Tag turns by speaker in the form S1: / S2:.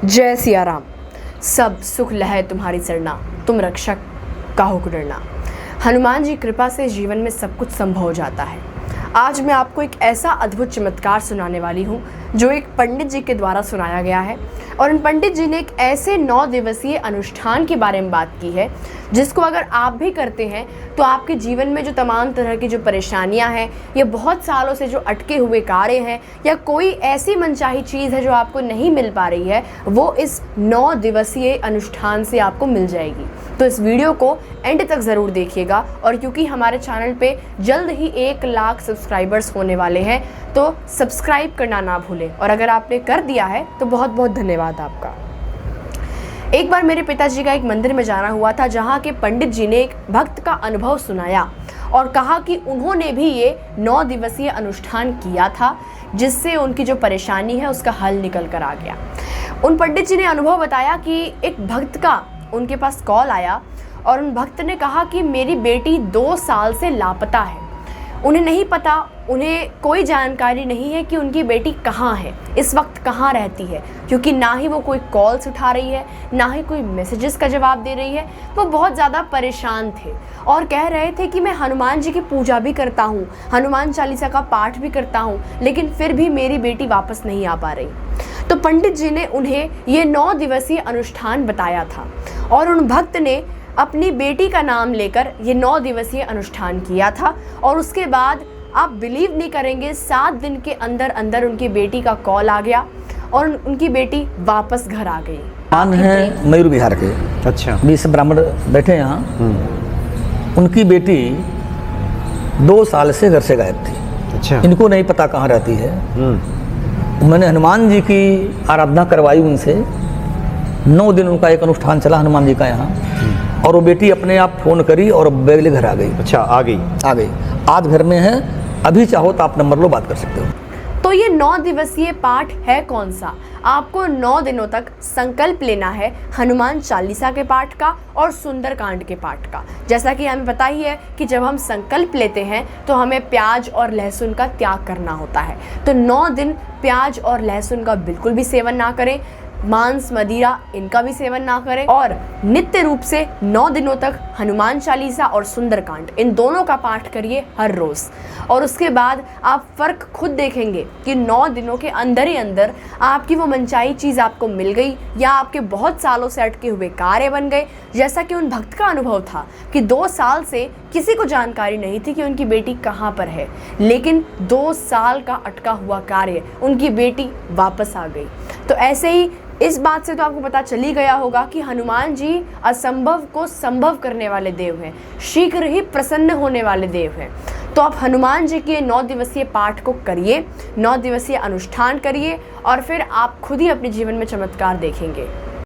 S1: जय सिया राम। सब सुख लहै तुम्हारी सरना, तुम रक्षक काहू को डरना। हनुमान जी कृपा से जीवन में सब कुछ संभव हो जाता है। आज मैं आपको एक ऐसा अद्भुत चमत्कार सुनाने वाली हूँ जो एक पंडित जी के द्वारा सुनाया गया है। और उन पंडित जी ने एक ऐसे 9 दिवसीय अनुष्ठान के बारे में बात की है जिसको अगर आप भी करते हैं तो आपके जीवन में जो तमाम तरह की जो परेशानियां हैं या बहुत सालों से जो अटके हुए कार्य हैं या कोई ऐसी मनचाही चीज़ है जो आपको नहीं मिल पा रही है, वो इस 9 दिवसीय अनुष्ठान से आपको मिल जाएगी। तो इस वीडियो को एंड तक ज़रूर देखिएगा। और क्योंकि हमारे चैनल पे जल्द ही 1 लाख सब्सक्राइबर्स होने वाले हैं तो सब्सक्राइब करना ना भूलें। और अगर आपने कर दिया है तो बहुत बहुत धन्यवाद आपका। एक बार मेरे पिताजी का एक मंदिर में जाना हुआ था जहाँ के पंडित जी ने एक भक्त का अनुभव सुनाया और कहा कि उन्होंने भी ये 9 दिवसीय अनुष्ठान किया था जिससे उनकी जो परेशानी है उसका हल निकल कर आ गया। उन पंडित जी ने अनुभव बताया कि एक भक्त का उनके पास कॉल आया और उन भक्त ने कहा कि मेरी बेटी 2 साल से लापता है। उन्हें नहीं पता, उन्हें कोई जानकारी नहीं है कि उनकी बेटी कहाँ है, इस वक्त कहाँ रहती है, क्योंकि ना ही वो कोई कॉल्स उठा रही है, ना ही कोई मैसेजेस का जवाब दे रही है। वो बहुत ज़्यादा परेशान थे और कह रहे थे कि मैं हनुमान जी की पूजा भी करता हूँ, हनुमान चालीसा का पाठ भी करता हूँ, लेकिन फिर भी मेरी बेटी वापस नहीं आ पा रही। तो पंडित जी ने उन्हें ये 9 दिवसीय अनुष्ठान बताया था और उन भक्त ने अपनी बेटी का नाम लेकर ये 9 दिवसीय अनुष्ठान किया था। और उसके बाद आप बिलीव नहीं करेंगे, 7 दिन के अंदर अंदर उनकी बेटी का कॉल आ गया और उनकी बेटी वापस घर आ गई।
S2: मान है मयूर विहार के।
S3: अच्छा।
S2: 20 ब्राह्मण बैठे हैं यहाँ। उनकी बेटी 2 साल से घर से गायब थी।
S3: अच्छा।
S2: इनको नहीं पता कहाँ रहती है। मैंने हनुमान जी की आराधना करवाई उनसे। 9 दिन उनका एक अनुष्ठान चला हनुमान जी का यहाँ। और वो बेटी अपने आप फोन करी और बेगले घर आ गई।
S3: अच्छा, आ गई। आज घर में है। अभी चाहो तो आप नंबर लो, बात कर सकते हो।
S1: तो ये 9 दिवसीय पाठ है कौन सा? आपको 9 दिनों तक संकल्प लेना है हनुमान चालीसा के पाठ का और सुंदरकांड के पाठ का। जैसा कि हमें पता ही है कि जब हम संकल्प लेते हैं तो हमें प्याज और लहसुन का त्याग करना होता है। तो 9 दिन प्याज और लहसुन का बिल्कुल भी सेवन ना करें, मांस मदिरा इनका भी सेवन ना करें और नित्य रूप से 9 दिनों तक हनुमान चालीसा और सुंदरकांड इन दोनों का पाठ करिए हर रोज। और उसके बाद आप फर्क खुद देखेंगे कि 9 दिनों के अंदर ही अंदर आपकी वो मनचाही चीज़ आपको मिल गई या आपके बहुत सालों से अटके हुए कार्य बन गए। जैसा कि उन भक्त का अनुभव था कि 2 साल से किसी को जानकारी नहीं थी कि उनकी बेटी कहाँ पर है, लेकिन 2 साल का अटका हुआ कार्य उनकी बेटी वापस आ गई। तो ऐसे ही इस बात से तो आपको पता चल ही गया होगा कि हनुमान जी असंभव को संभव करने वाले देव हैं, शीघ्र ही प्रसन्न होने वाले देव हैं। तो आप हनुमान जी के 9 दिवसीय पाठ को करिए, 9 दिवसीय अनुष्ठान करिए और फिर आप खुद ही अपने जीवन में चमत्कार देखेंगे।